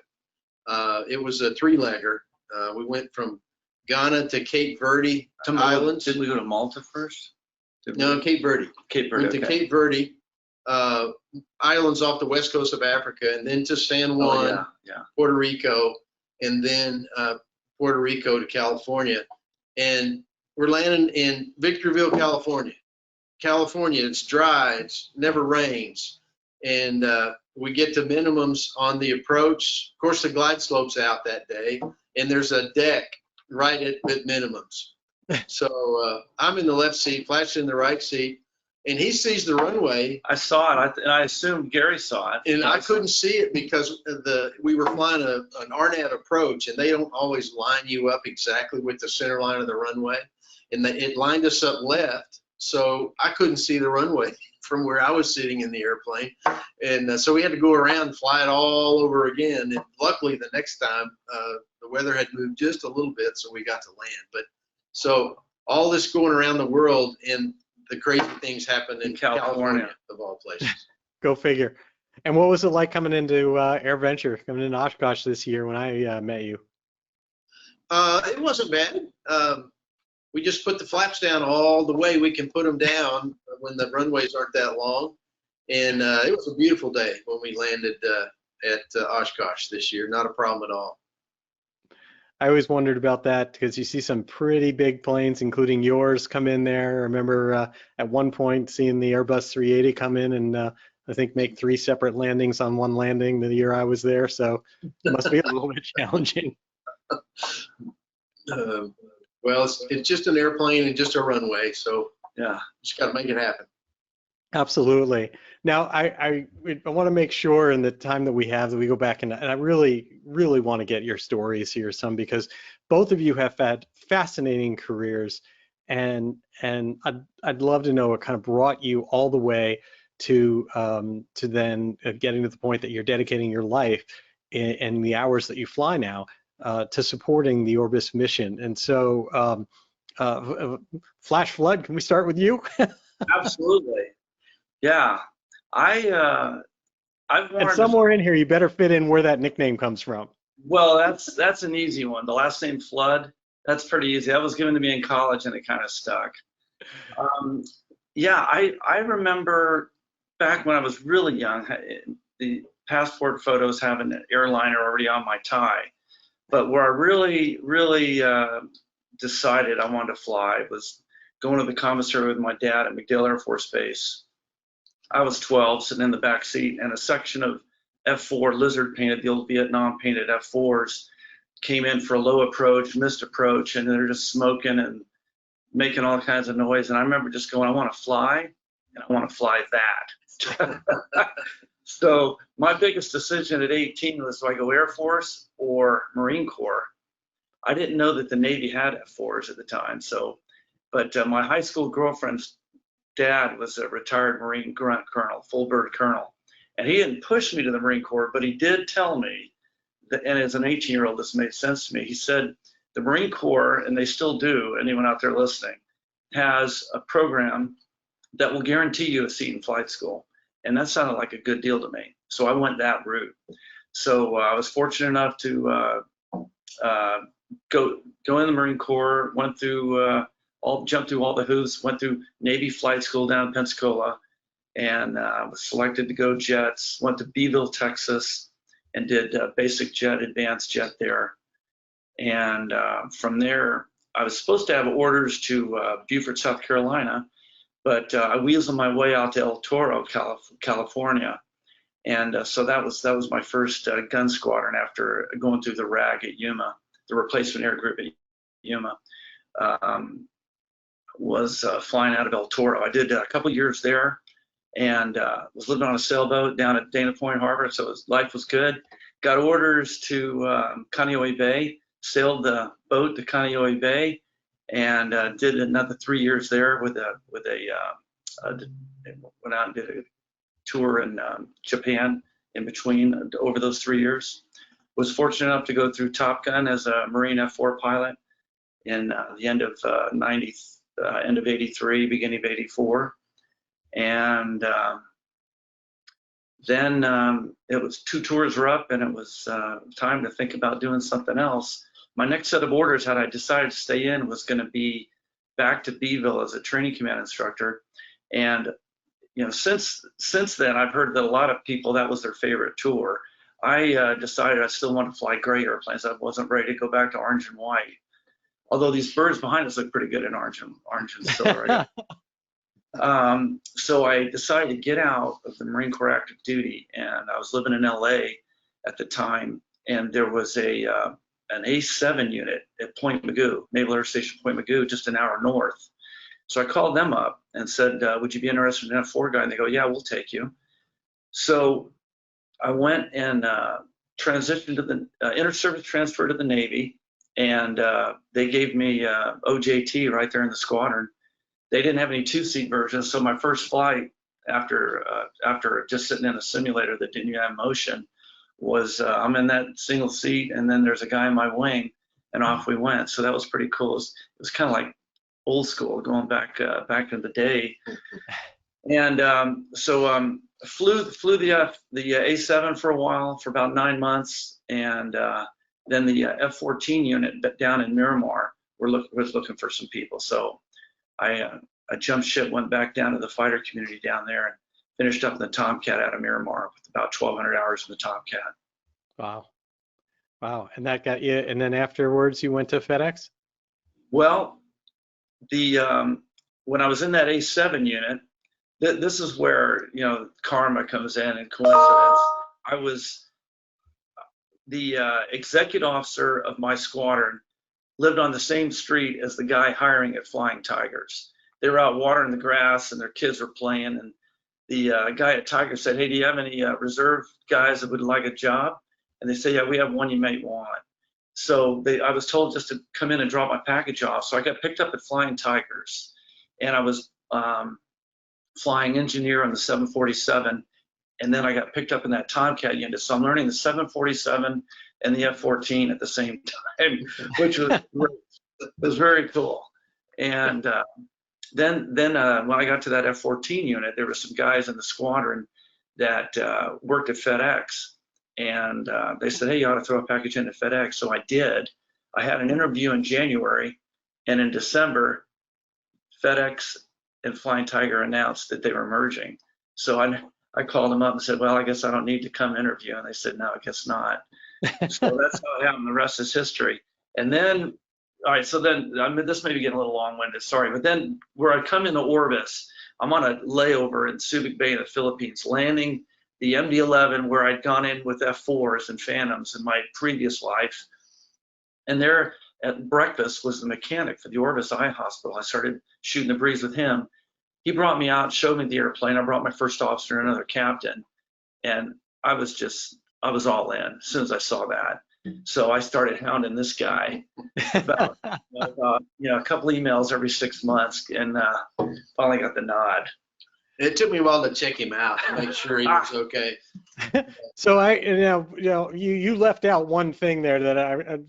It was a 3-legger. We went from Ghana to Cape Verde Islands. Didn't we go to Malta first? No, Cape Verde. Cape Verde. Went to Cape Verde Islands off the west coast of Africa, and then to San Juan, Puerto Rico, and then Puerto Rico to California. And we're landing in Victorville, California. California, it's dry, it's never rains. And we get to minimums on the approach. Of course, the glide slope's out that day, and there's a deck right at minimums. So I'm in the left seat, Flash in the right seat, and he sees the runway. I saw it, and I assumed Gary saw it. And I couldn't see it because we were flying an RNAV approach, and they don't always line you up exactly with the center line of the runway. And it lined us up left, so I couldn't see the runway from where I was sitting in the airplane. And so we had to go around and fly it all over again. And luckily, the next time, the weather had moved just a little bit, so we got to land. But so all this going around the world, and the crazy things happened in California, of all places. Go figure. And what was it like coming into AirVenture, coming into Oshkosh this year when I met you? It wasn't bad. We just put the flaps down all the way we can put them down when the runways aren't that long. And it was a beautiful day when we landed at Oshkosh this year. Not a problem at all. I always wondered about that because you see some pretty big planes, including yours, come in there. I remember at one point seeing the Airbus 380 come in and I think make 3 separate landings on one landing the year I was there. So it must be a little bit challenging. Well, it's just an airplane and just a runway. So yeah, just got to make it happen. Absolutely. Now, I want to make sure in the time that we have that we go back and I really want to get your stories here some, because both of you have had fascinating careers, and I'd love to know what kind of brought you all the way to then getting to the point that you're dedicating your life and the hours that you fly now to supporting the Orbis mission. And so, Flash Flood, can we start with you? Absolutely. Yeah, I've wanted and somewhere in here, you better fit in where that nickname comes from. Well, that's an easy one. The last name Flood, that's pretty easy. That was given to me in college, and it kind of stuck. Yeah, I remember back when I was really young, the passport photos have an airliner already on my tie. But where I really decided I wanted to fly was going to the commissary with my dad at MacDill Air Force Base. I was 12, sitting in the back seat, and a section of F4 Lizard painted, the old Vietnam painted F4s, came in for a low approach, missed approach, and they're just smoking and making all kinds of noise. And I remember just going, I want to fly, and I want to fly that. So my biggest decision at 18 was, do I go Air Force or Marine Corps? I didn't know that the Navy had F4s at the time. So, but my high school girlfriend's dad was a retired Marine grunt colonel, full bird colonel. And he didn't push me to the Marine Corps, but he did tell me that, and as an 18-year-old, this made sense to me. He said, the Marine Corps, and they still do, anyone out there listening, has a program that will guarantee you a seat in flight school. And that sounded like a good deal to me. So I went that route. So I was fortunate enough to go in the Marine Corps, went through jumped through all the hoops, went through Navy flight school down in Pensacola, and was selected to go jets, went to Beeville, Texas, and did basic jet, advanced jet there. And from there, I was supposed to have orders to Beaufort, South Carolina, but I weaseled my way out to El Toro, California. And so that was my first gun squadron after going through the RAG at Yuma, the replacement air group at Yuma. Was flying out of El Toro. I did a couple years there, and was living on a sailboat down at Dana Point Harbor, so life was good. Got orders to Kaneohe Bay, sailed the boat to Kaneohe Bay, and did another 3 years there with a went out and did a tour in Japan in between over those 3 years. Was fortunate enough to go through Top Gun as a Marine F4 pilot in the end of end of '83, beginning of '84, and then it was 2 tours were up, and it was time to think about doing something else. My next set of orders, had I decided to stay in, was going to be back to Beeville as a training command instructor. And since then, I've heard that a lot of people, that was their favorite tour. I decided I still wanted to fly gray airplanes. I wasn't ready to go back to orange and white. Although these birds behind us look pretty good in orange and silver. So I decided to get out of the Marine Corps active duty, and I was living in LA at the time, and there was an A7 unit at Point Mugu, Naval Air Station Point Mugu, just an hour north. So I called them up and said, would you be interested in an F4 guy? And they go, yeah, we'll take you. So I went and transitioned to the inter-service transfer to the Navy, and they gave me OJT right there in the squadron. They didn't have any 2-seat versions, so my first flight after just sitting in a simulator that didn't have motion was I'm in that single seat, and then there's a guy in my wing, and off we went. So that was pretty cool. It was kind of like old school, going back in the day. And flew the A7 for a while, for about 9 months, and then the F-14 unit down in Miramar was looking for some people. So I jumped ship, went back down to the fighter community down there, and finished up in the Tomcat out of Miramar with about 1,200 hours in the Tomcat. Wow. And that got you, and then afterwards you went to FedEx? Well, when I was in that A7 unit, this is where, karma comes in and coincidence. I was the executive officer of my squadron, lived on the same street as the guy hiring at Flying Tigers. They were out watering the grass, and their kids were playing, and the guy at Tiger said, hey, do you have any reserve guys that would like a job? And they said, yeah, we have one you might want. So I was told just to come in and drop my package off. So I got picked up at Flying Tigers, and I was flying engineer on the 747, and then I got picked up in that Tomcat unit. So I'm learning the 747 and the F-14 at the same time, which was great. It was very cool. And then when I got to that F-14 unit, there were some guys in the squadron that worked at FedEx, and they said, hey, you ought to throw a package into FedEx. So I did. I had an interview in January, and in December, FedEx and Flying Tiger announced that they were merging. So I called them up and said, well, I guess I don't need to come interview. And they said, no, I guess not. So that's how it happened. The rest is history. And then, all right, so then, this may be getting a little long-winded, sorry, but then where I come into Orbis, I'm on a layover in Subic Bay in the Philippines, landing the MD-11 where I'd gone in with F4s and Phantoms in my previous life. And there at breakfast was the mechanic for the Orbis Eye Hospital. I started shooting the breeze with him. He brought me out, showed me the airplane. I brought my first officer and another captain, and I was all in as soon as I saw that. So I started hounding this guy about a couple emails every 6 months, and finally got the nod. It took me a while to check him out to make sure he was okay. So you left out one thing there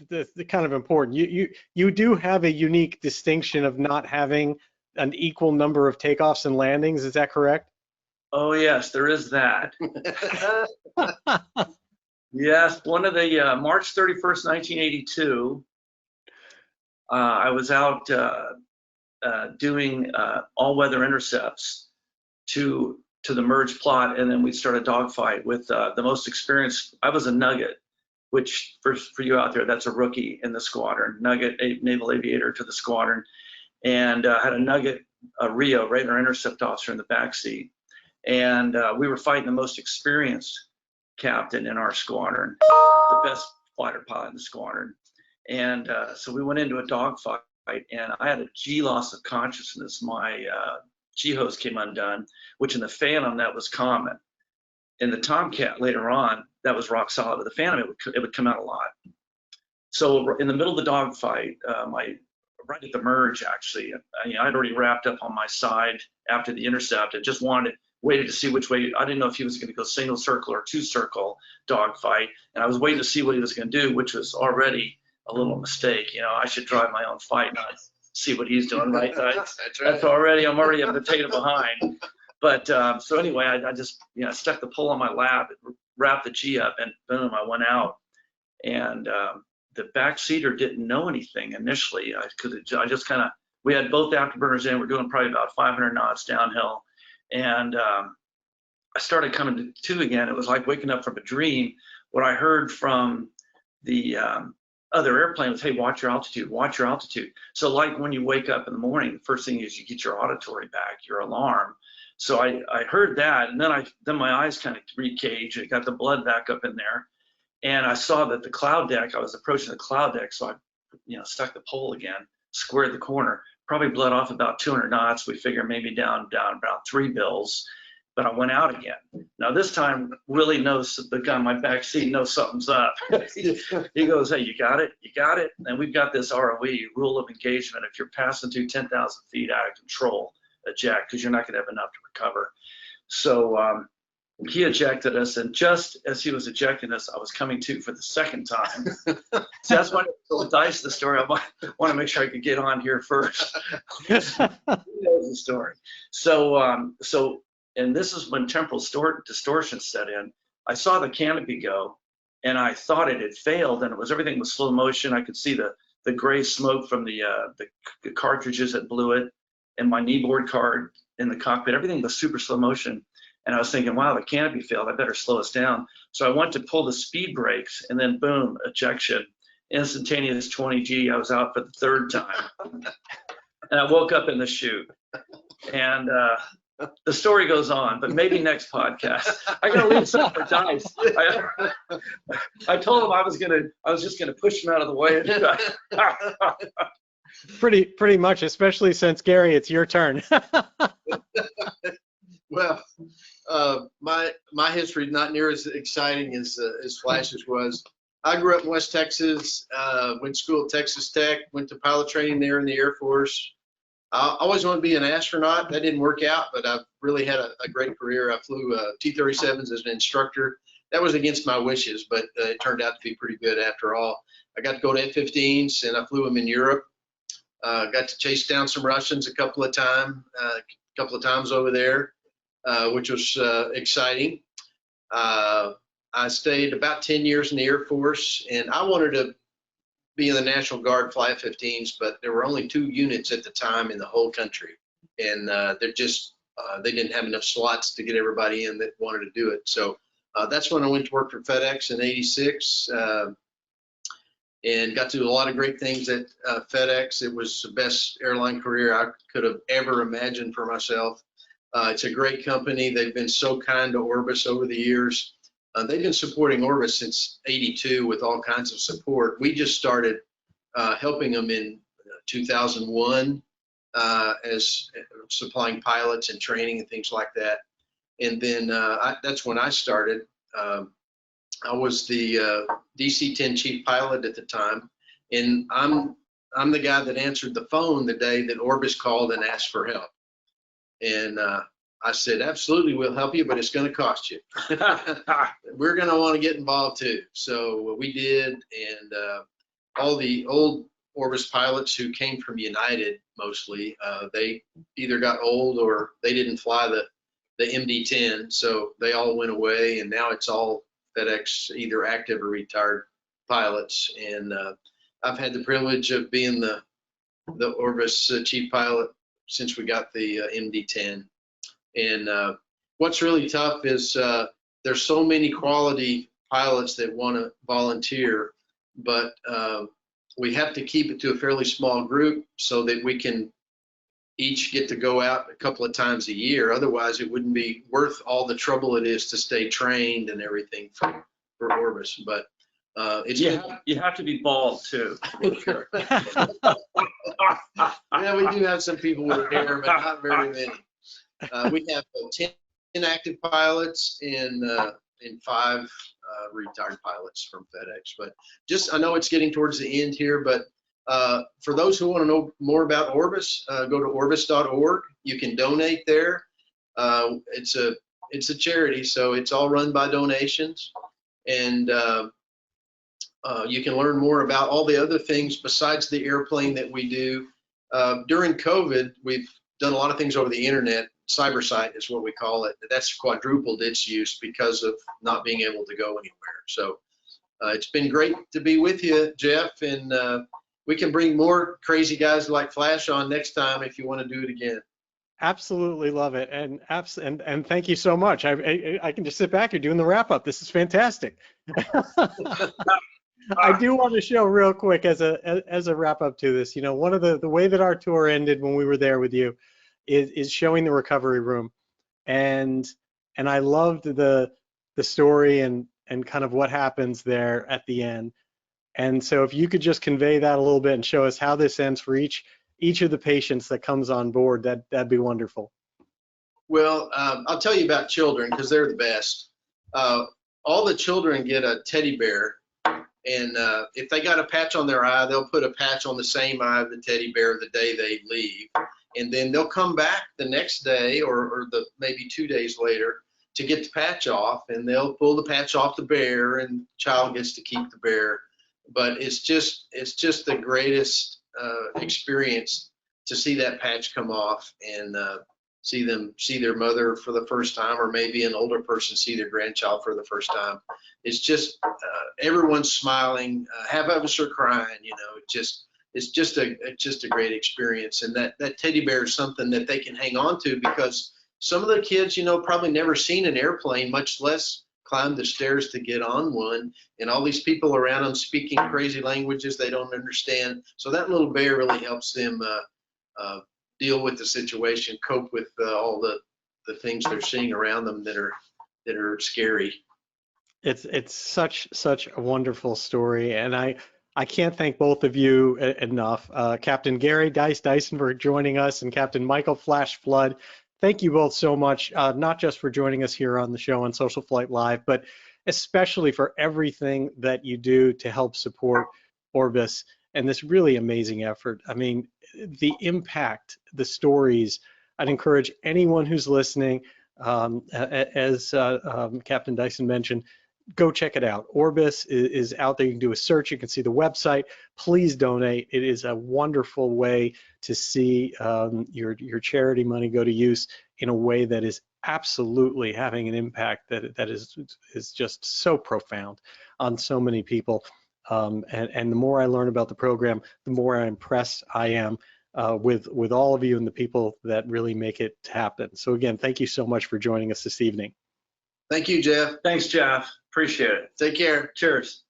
that's kind of important. You do have a unique distinction of not having an equal number of takeoffs and landings. Is that correct? Oh yes, there is that. Yes, one of the March 31st, 1982, I was out doing all-weather intercepts to the merge plot, and then we'd start a dogfight with the most experienced. I was a Nugget, which for you out there, that's a rookie in the squadron. Nugget, a naval aviator to the squadron, and had a Nugget, a Rio, radar intercept officer in the backseat, and we were fighting the most experienced captain in our squadron, the best fighter pilot in the squadron. And so we went into a dogfight, and I had a G loss of consciousness. My G hose came undone, which in the Phantom, that was common. In the Tomcat later on, that was rock solid. But the Phantom, it would come out a lot. So in the middle of the dogfight, my right at the merge, actually. I'd already wrapped up on my side after the intercept. I just waited to see which way. I didn't know if he was going to go single circle or two circle dogfight, and I was waiting to see what he was going to do, which was already a little mistake. I should drive my own fight, not see what he's doing, right? That's already, I'm already a potato behind. But so anyway, I just stuck the pole on my lap, wrapped the G up, and boom, I went out. And the backseater didn't know anything initially. We had both afterburners in. We're doing probably about 500 knots downhill, and I started coming to again. It was like waking up from a dream. What I heard from the other airplane was, "Hey, watch your altitude, watch your altitude." So like when you wake up in the morning, the first thing is you get your auditory back, your alarm. So I heard that, and then my eyes kind of recaged. It got the blood back up in there, and I saw that the cloud deck. I was approaching the cloud deck, so I, stuck the pole again, squared the corner. Probably bled off about 200 knots. We figure maybe down about 3 bills, but I went out again. Now this time, Willie knows, the guy in my back seat knows something's up. He goes, "Hey, you got it, you got it." And we've got this ROE, rule of engagement. If you're passing through 10,000 feet out of control, eject, because you're not going to have enough to recover. So he ejected us, and just as he was ejecting us, I was coming to for the second time. So that's why I told Dice the story. I want to make sure I could get on here first. He knows the story. So, and this is when temporal distortion set in. I saw the canopy go, and I thought it had failed, and everything was slow motion. I could see the gray smoke from the cartridges that blew it, and my kneeboard card in the cockpit. Everything was super slow motion. And I was thinking, wow, the canopy failed. I better slow us down. So I went to pull the speed brakes, and then boom, ejection, instantaneous 20G. I was out for the third time. And I woke up in the chute. And the story goes on, but maybe next podcast. I gotta leave something for Dice. I told him I was just gonna push him out of the way. Pretty much, especially since Gary, it's your turn. Well, my history is not near as exciting as Flash's was. I grew up in West Texas, went to school at Texas Tech, went to pilot training there in the Air Force. I always wanted to be an astronaut. That didn't work out, but I've really had a great career. I flew T-37s as an instructor. That was against my wishes, but it turned out to be pretty good after all. I got to go to F-15s, and I flew them in Europe. Got to chase down some Russians a couple of times over there, which was exciting. I stayed about 10 years in the Air Force, and I wanted to be in the National Guard, fly F-15s, but there were only 2 units at the time in the whole country, and they didn't have enough slots to get everybody in that wanted to do it. So that's when I went to work for FedEx in '86. And got to do a lot of great things at FedEx. It was the best airline career I could have ever imagined for myself. It's a great company. They've been so kind to Orbis over the years. They've been supporting Orbis since '82 with all kinds of support. We just started helping them in 2001 as supplying pilots and training and things like that. And then that's when I started. I was the DC-10 Chief Pilot at the time, and I'm the guy that answered the phone the day that Orbis called and asked for help. And I said, absolutely, we'll help you, but it's going to cost you. We're going to want to get involved too. So we did, and all the old Orbis pilots who came from United mostly, they either got old or they didn't fly the MD-10, so they all went away, and now it's all FedEx, either active or retired pilots. And I've had the privilege of being the Orbis Chief Pilot since we got the MD-10. And what's really tough is there's so many quality pilots that want to volunteer, but we have to keep it to a fairly small group so that we can each get to go out a couple of times a year. Otherwise, it wouldn't be worth all the trouble it is to stay trained and everything for Orbis. But it's you have to be bald too. Sure. Yeah, we do have some people with hair, but not very many. We have 10 active pilots and 5 retired pilots from FedEx. But I know it's getting towards the end here, but For those who want to know more about Orbis, go to orbis.org. You can donate there. It's a charity, so it's all run by donations, and you can learn more about all the other things besides the airplane that we do. During COVID, we've done a lot of things over the internet. Cybersight is what we call it. That's quadrupled its use because of not being able to go anywhere. So it's been great to be with you, Jeff, and we can bring more crazy guys like Flash on next time if you want to do it again. Absolutely love it, and thank you so much. I can just sit back here doing the wrap up. This is fantastic. I do want to show real quick as a wrap up to this. You know, one of the way that our tour ended when we were there with you is showing the recovery room, and I loved the story and kind of what happens there at the end. And so if you could just convey that a little bit and show us how this ends for each of the patients that comes on board, that'd be wonderful. Well, I'll tell you about children because they're the best. All the children get a teddy bear, and if they got a patch on their eye, they'll put a patch on the same eye of the teddy bear the day they leave, and then they'll come back the next day or maybe 2 days later to get the patch off, and they'll pull the patch off the bear, and the child gets to keep the bear. But it's just the greatest experience to see that patch come off and see their mother for the first time, or maybe an older person see their grandchild for the first time. It's just everyone's smiling, half of us are crying. You know, it's just a great experience, and that teddy bear is something that they can hang on to, because some of the kids, you know, probably never seen an airplane, much less climb the stairs to get on one, and all these people around them speaking crazy languages they don't understand. So that little bear really helps them deal with the situation, cope with all the things they're seeing around them that are scary. It's such a wonderful story, and I can't thank both of you enough. Captain Gary Dyson for joining us, and Captain Michael Flash Flood. Thank you both so much, not just for joining us here on the show on Social Flight Live, but especially for everything that you do to help support Orbis and this really amazing effort. I mean, the impact, the stories, I'd encourage anyone who's listening, as Captain Dyson mentioned, go check it out. Orbis is out there. You can do a search. You can see the website. Please donate. It is a wonderful way to see your charity money go to use in a way that is absolutely having an impact that is just so profound on so many people. And the more I learn about the program, the more impressed I am with all of you and the people that really make it happen. So again, thank you so much for joining us this evening. Thank you, Jeff. Thanks, Jeff. Appreciate it. Take care. Cheers.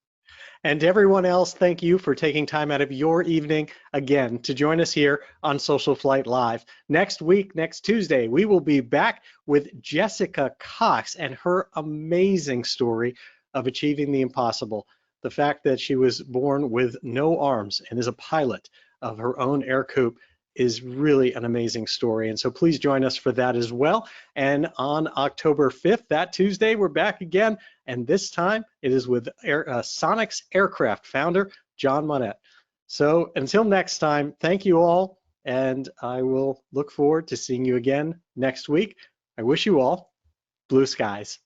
And to everyone else, thank you for taking time out of your evening again to join us here on Social Flight Live. Next week, next Tuesday, we will be back with Jessica Cox and her amazing story of achieving the impossible. The fact that she was born with no arms and is a pilot of her own air coupe is really an amazing story. And so please join us for that as well. And on October 5th, that Tuesday, we're back again. And this time it is with Sonex Aircraft founder, John Monette. So until next time, thank you all. And I will look forward to seeing you again next week. I wish you all blue skies.